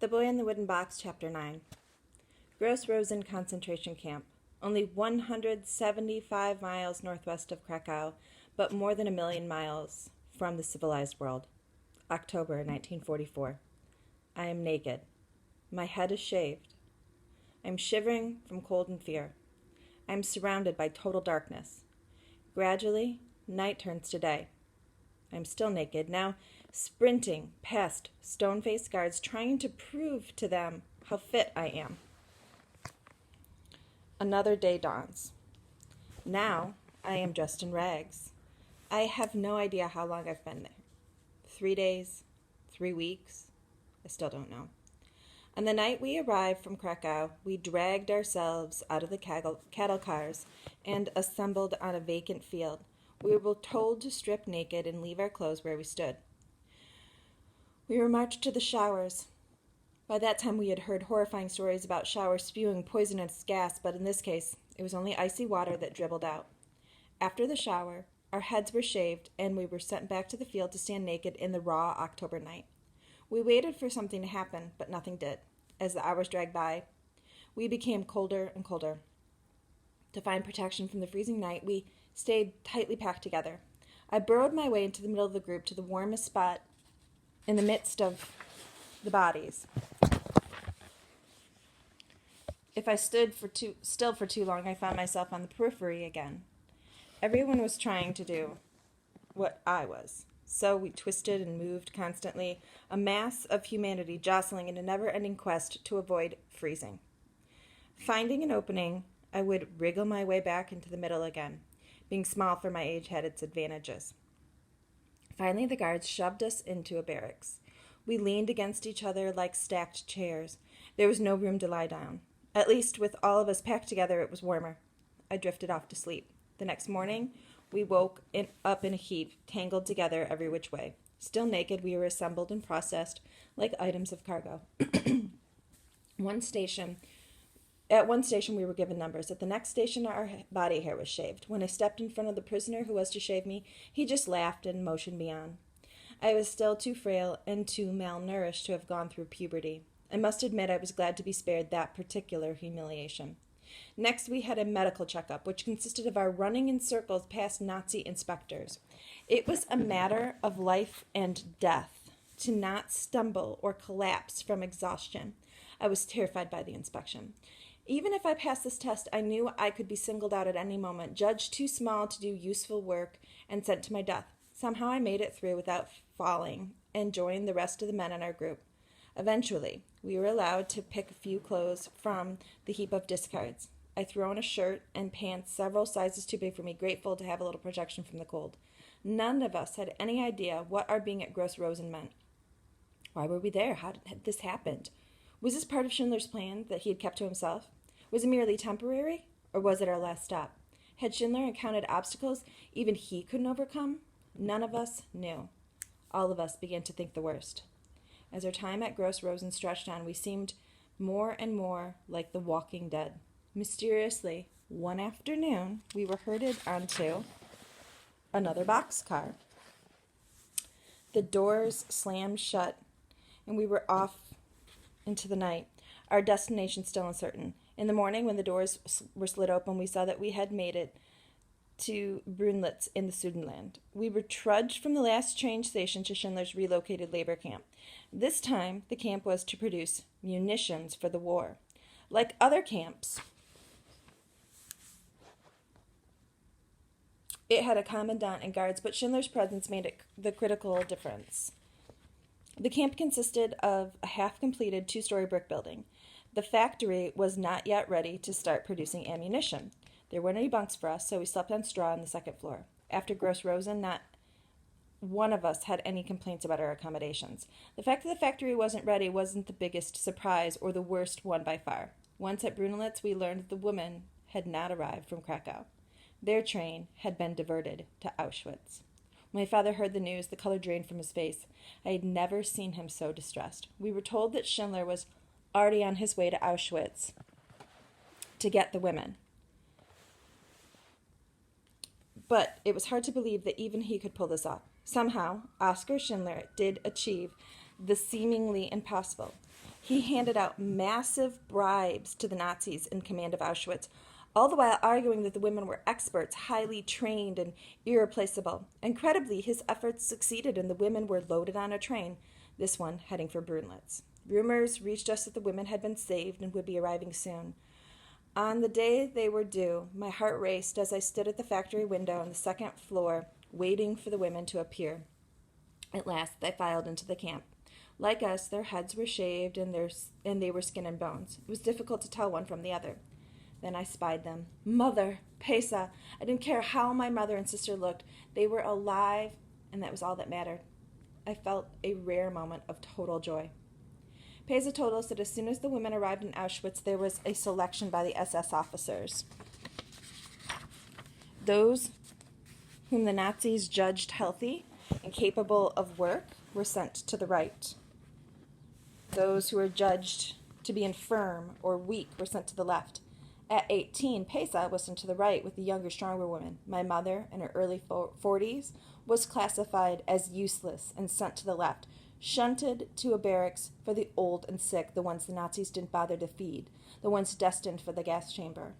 The Boy in the Wooden Box, Chapter 9. GrossRosen concentration camp, only 175 miles northwest of Krakow, but more than 1,000,000 miles from the civilized world. October 1944. I am naked. My head is shaved. I am shivering from cold and fear. I am surrounded by total darkness. Gradually, night turns to day. I am still naked, now sprinting past stone-faced guards, trying to prove to them how fit I am. Another day dawns. Now I am dressed in rags. I have no idea how long I've been there. 3 days, 3 weeks, I still don't know. On the night we arrived from Krakow, we dragged ourselves out of the cattle cars and assembled on a vacant field. We were told to strip naked and leave our clothes where we stood. We were marched to the showers. By that time we had heard horrifying stories about showers spewing poisonous gas, but in this case, it was only icy water that dribbled out. After the shower, our heads were shaved, and we were sent back to the field to stand naked in the raw October night. We waited for something to happen, but nothing did. As the hours dragged by, we became colder and colder. To find protection from the freezing night, we stayed tightly packed together. I burrowed my way into the middle of the group to the warmest spot in the midst of the bodies. If I stood still for too long, I found myself on the periphery again. Everyone was trying to do what I was. So we twisted and moved constantly, a mass of humanity jostling in a never-ending quest to avoid freezing. Finding an opening, I would wriggle my way back into the middle again. Being small for my age had its advantages. Finally, the guards shoved us into a barracks. We leaned against each other like stacked chairs. There was no room to lie down. At least, with all of us packed together, it was warmer. I drifted off to sleep. The next morning, we woke up in a heap, tangled together every which way. Still naked, we were assembled and processed like items of cargo. At one station, we were given numbers. At the next station, our body hair was shaved. When I stepped in front of the prisoner who was to shave me, he just laughed and motioned me on. I was still too frail and too malnourished to have gone through puberty. I must admit I was glad to be spared that particular humiliation. Next, we had a medical checkup, which consisted of our running in circles past Nazi inspectors. It was a matter of life and death to not stumble or collapse from exhaustion. I was terrified by the inspection. Even if I passed this test, I knew I could be singled out at any moment, judged too small to do useful work, and sent to my death. Somehow I made it through without falling and joined the rest of the men in our group. Eventually, we were allowed to pick a few clothes from the heap of discards. I threw on a shirt and pants several sizes too big for me, grateful to have a little protection from the cold. None of us had any idea what our being at GrossRosen meant. Why were we there? How had this happened? Was this part of Schindler's plan that he had kept to himself? Was it merely temporary, or was it our last stop? Had Schindler encountered obstacles even he couldn't overcome? None of us knew. All of us began to think the worst. As our time at GrossRosen stretched on, we seemed more and more like the walking dead. Mysteriously, one afternoon, we were herded onto another boxcar. The doors slammed shut, and we were off into the night, our destination still uncertain. In the morning, when the doors were slid open, we saw that we had made it to Brunel in the Sudetenland. We were trudged from the last train station to Schindler's relocated labor camp. This time, the camp was to produce munitions for the war. Like other camps, it had a commandant and guards, but Schindler's presence made it the critical difference. The camp consisted of a half-completed 2-story brick building. The factory was not yet ready to start producing ammunition. There weren't any bunks for us, so we slept on straw on the second floor. After GrossRosen, not one of us had any complaints about our accommodations. The fact that the factory wasn't ready wasn't the biggest surprise or the worst one by far. Once at Brunel, we learned that the women had not arrived from Krakow. Their train had been diverted to Auschwitz. When my father heard the news, the color drained from his face. I had never seen him so distressed. We were told that Schindler was already on his way to Auschwitz to get the women. But it was hard to believe that even he could pull this off. Somehow, Oskar Schindler did achieve the seemingly impossible. He handed out massive bribes to the Nazis in command of Auschwitz, all the while arguing that the women were experts, highly trained, and irreplaceable. Incredibly, his efforts succeeded and the women were loaded on a train, this one heading for Brunel. Rumors reached us that the women had been saved and would be arriving soon. On the day they were due, my heart raced as I stood at the factory window on the second floor, waiting for the women to appear. At last, they filed into the camp. Like us, their heads were shaved and they were skin and bones. It was difficult to tell one from the other. Then I spied them. Mother, Pesa. I didn't care how my mother and sister looked. They were alive, and that was all that mattered. I felt a rare moment of total joy. Pesa told us that as soon as the women arrived in Auschwitz, there was a selection by the SS officers. Those whom the Nazis judged healthy and capable of work were sent to the right. Those who were judged to be infirm or weak were sent to the left. At 18, Pesa was sent to the right with the younger, stronger women. My mother, in her early 40s, was classified as useless and sent to the left, shunted to a barracks for the old and sick, the ones the Nazis didn't bother to feed, the ones destined for the gas chamber.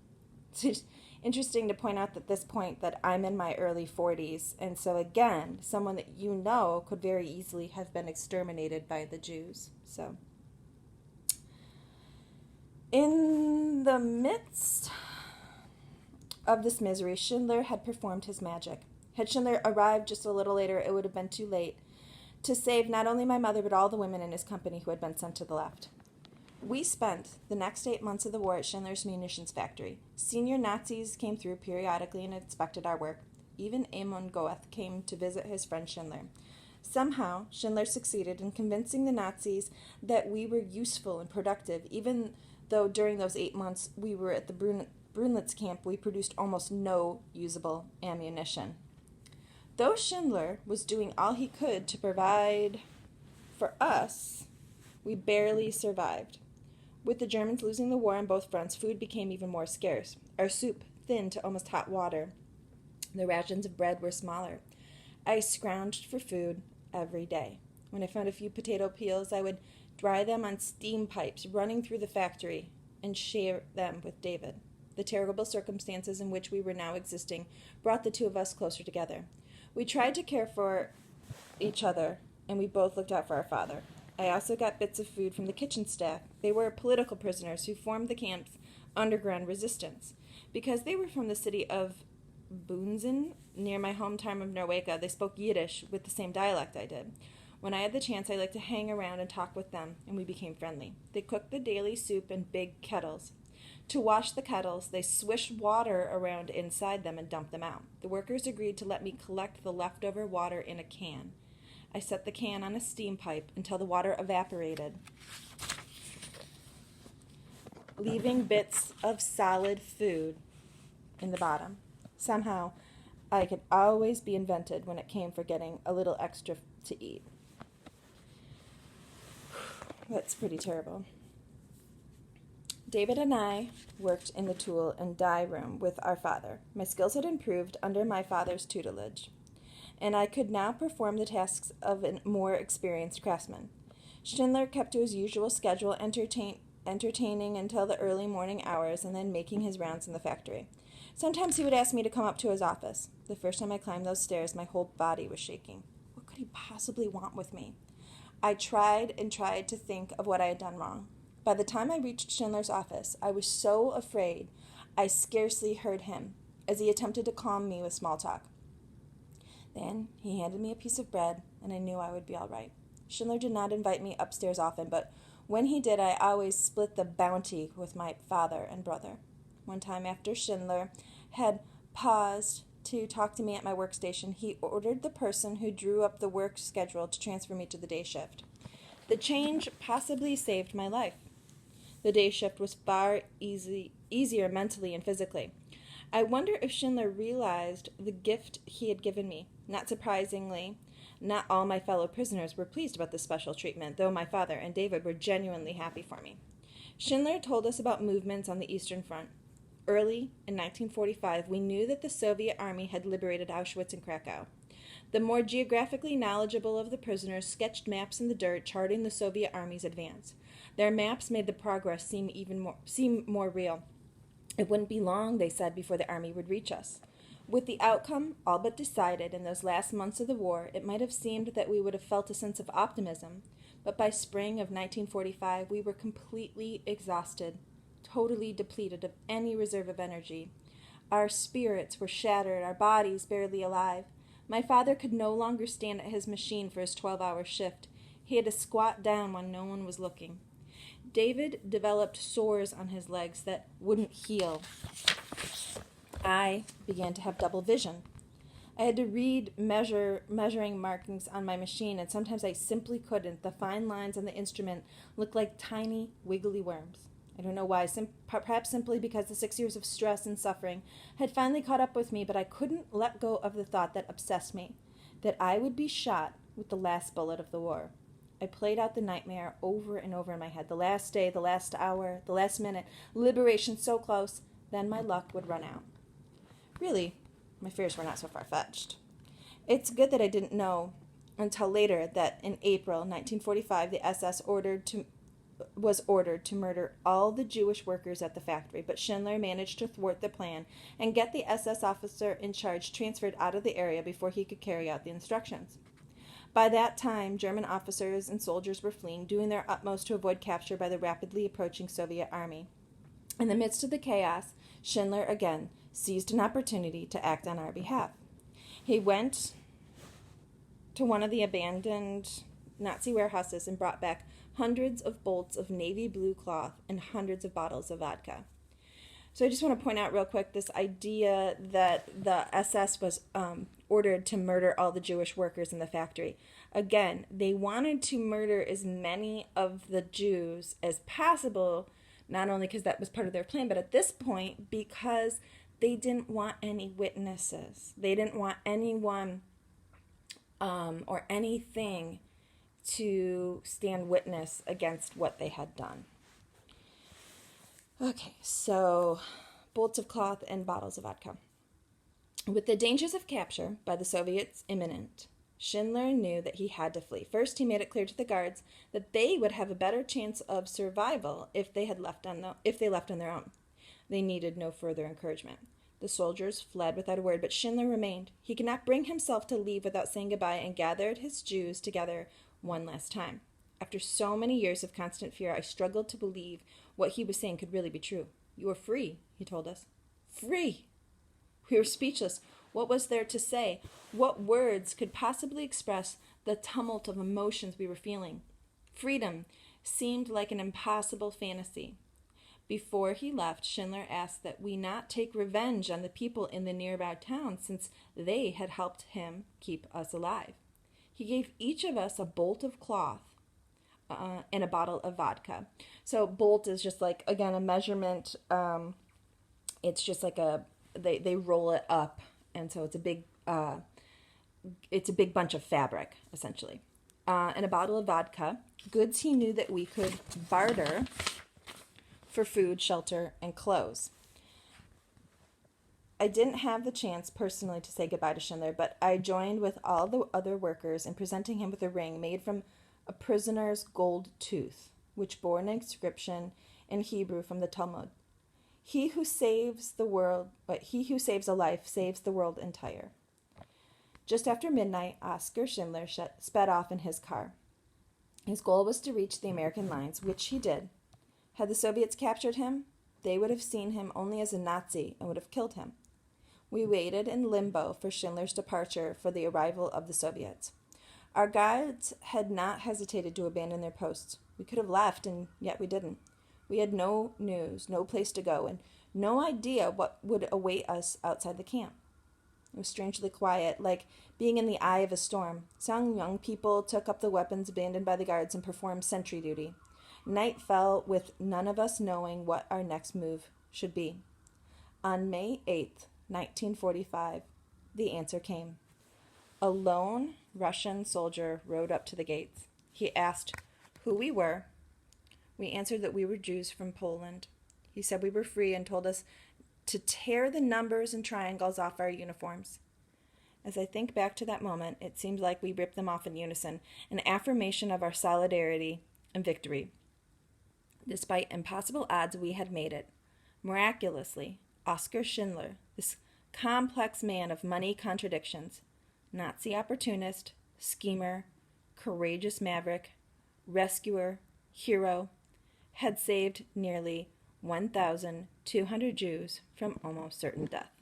It's interesting to point out at this point that I'm in my early 40s, and so again, someone that you know could very easily have been exterminated by the Jews. So, in the midst of this misery, Schindler had performed his magic. Had Schindler arrived just a little later, it would have been too late to save not only my mother but all the women in his company who had been sent to the left. We spent the next 8 months of the war at Schindler's munitions factory. Senior Nazis came through periodically and inspected our work. Even Amon Goeth came to visit his friend Schindler. Somehow, Schindler succeeded in convincing the Nazis that we were useful and productive, even though during those 8 months we were at the Brunelitz camp, we produced almost no usable ammunition. Though Schindler was doing all he could to provide for us, we barely survived. With the Germans losing the war on both fronts, food became even more scarce. Our soup thinned to almost hot water. The rations of bread were smaller. I scrounged for food every day. When I found a few potato peels, I would dry them on steam pipes running through the factory and share them with David. The terrible circumstances in which we were now existing brought the two of us closer together. We tried to care for each other, and we both looked out for our father. I also got bits of food from the kitchen staff. They were political prisoners who formed the camp's underground resistance. Because they were from the city of Bunzen, near my hometown of Norwega, they spoke Yiddish with the same dialect I did. When I had the chance, I liked to hang around and talk with them, and we became friendly. They cooked the daily soup in big kettles. To wash the kettles, they swished water around inside them and dumped them out. The workers agreed to let me collect the leftover water in a can. I set the can on a steam pipe until the water evaporated, leaving bits of solid food in the bottom. Somehow, I could always be invented when it came for getting a little extra to eat. That's pretty terrible. David and I worked in the tool and die room with our father. My skills had improved under my father's tutelage, and I could now perform the tasks of a more experienced craftsman. Schindler kept to his usual schedule, entertaining until the early morning hours and then making his rounds in the factory. Sometimes he would ask me to come up to his office. The first time I climbed those stairs, my whole body was shaking. What could he possibly want with me? I tried and tried to think of what I had done wrong. By the time I reached Schindler's office, I was so afraid I scarcely heard him as he attempted to calm me with small talk. Then he handed me a piece of bread, and I knew I would be all right. Schindler did not invite me upstairs often, but when he did, I always split the bounty with my father and brother. One time after Schindler had paused to talk to me at my workstation, he ordered the person who drew up the work schedule to transfer me to the day shift. The change possibly saved my life. The day shift was far easier mentally and physically. I wonder if Schindler realized the gift he had given me. Not surprisingly, not all my fellow prisoners were pleased about this special treatment, though my father and David were genuinely happy for me. Schindler told us about movements on the Eastern Front. Early in 1945, we knew that the Soviet Army had liberated Auschwitz and Krakow. The more geographically knowledgeable of the prisoners sketched maps in the dirt charting the Soviet army's advance. Their maps made the progress seem more real. It wouldn't be long, they said, before the army would reach us. With the outcome all but decided in those last months of the war, it might have seemed that we would have felt a sense of optimism, but by spring of 1945 we were completely exhausted, totally depleted of any reserve of energy. Our spirits were shattered, our bodies barely alive. My father could no longer stand at his machine for his 12-hour shift. He had to squat down when no one was looking. David developed sores on his legs that wouldn't heal. I began to have double vision. I had to read measuring markings on my machine, and sometimes I simply couldn't. The fine lines on the instrument looked like tiny, wiggly worms. I don't know why, perhaps simply because the 6 years of stress and suffering had finally caught up with me, but I couldn't let go of the thought that obsessed me, that I would be shot with the last bullet of the war. I played out the nightmare over and over in my head. The last day, the last hour, the last minute, liberation so close, then my luck would run out. Really, my fears were not so far-fetched. It's good that I didn't know until later that in April 1945 the SS was ordered to murder all the Jewish workers at the factory, but Schindler managed to thwart the plan and get the SS officer in charge transferred out of the area before he could carry out the instructions. By that time, German officers and soldiers were fleeing, doing their utmost to avoid capture by the rapidly approaching Soviet army. In the midst of the chaos, Schindler again seized an opportunity to act on our behalf. He went to one of the abandoned Nazi warehouses and brought back hundreds of bolts of navy blue cloth and hundreds of bottles of vodka. So I just want to point out real quick this idea that the SS was ordered to murder all the Jewish workers in the factory. Again, they wanted to murder as many of the Jews as possible, not only because that was part of their plan, but at this point because they didn't want any witnesses. They didn't want anyone or anything to stand witness against what they had done. Okay, so bolts of cloth and bottles of vodka. With the dangers of capture by the Soviets imminent, Schindler knew that he had to flee. First, he made it clear to the guards that they would have a better chance of survival if they left on their own. They needed no further encouragement. The soldiers fled without a word, but Schindler remained. He could not bring himself to leave without saying goodbye and gathered his Jews together one last time. After so many years of constant fear, I struggled to believe what he was saying could really be true. "You are free," he told us. Free! We were speechless. What was there to say? What words could possibly express the tumult of emotions we were feeling? Freedom seemed like an impossible fantasy. Before he left, Schindler asked that we not take revenge on the people in the nearby town, since they had helped him keep us alive. He gave each of us a bolt of cloth and a bottle of vodka. So bolt is just like, again, a measurement. It's just like they roll it up, and so it's a big bunch of fabric, essentially. And a bottle of vodka, goods he knew that we could barter for food, shelter, and clothes. I didn't have the chance personally to say goodbye to Schindler, but I joined with all the other workers in presenting him with a ring made from a prisoner's gold tooth, which bore an inscription in Hebrew from the Talmud. He who saves a life saves the world entire. Just after midnight, Oskar Schindler sped off in his car. His goal was to reach the American lines, which he did. Had the Soviets captured him, they would have seen him only as a Nazi and would have killed him. We waited in limbo for Schindler's departure for the arrival of the Soviets. Our guards had not hesitated to abandon their posts. We could have left, and yet we didn't. We had no news, no place to go, and no idea what would await us outside the camp. It was strangely quiet, like being in the eye of a storm. Some young people took up the weapons abandoned by the guards and performed sentry duty. Night fell with none of us knowing what our next move should be. On May 8th, 1945, the answer came. A lone Russian soldier rode up to the gates. He asked who we were. We answered that we were Jews from Poland. He said we were free and told us to tear the numbers and triangles off our uniforms. As I think back to that moment, it seems like we ripped them off in unison, an affirmation of our solidarity and victory. Despite impossible odds, we had made it. Miraculously, Oskar Schindler, this complex man of many contradictions, Nazi opportunist, schemer, courageous maverick, rescuer, hero, had saved nearly 1,200 Jews from almost certain death.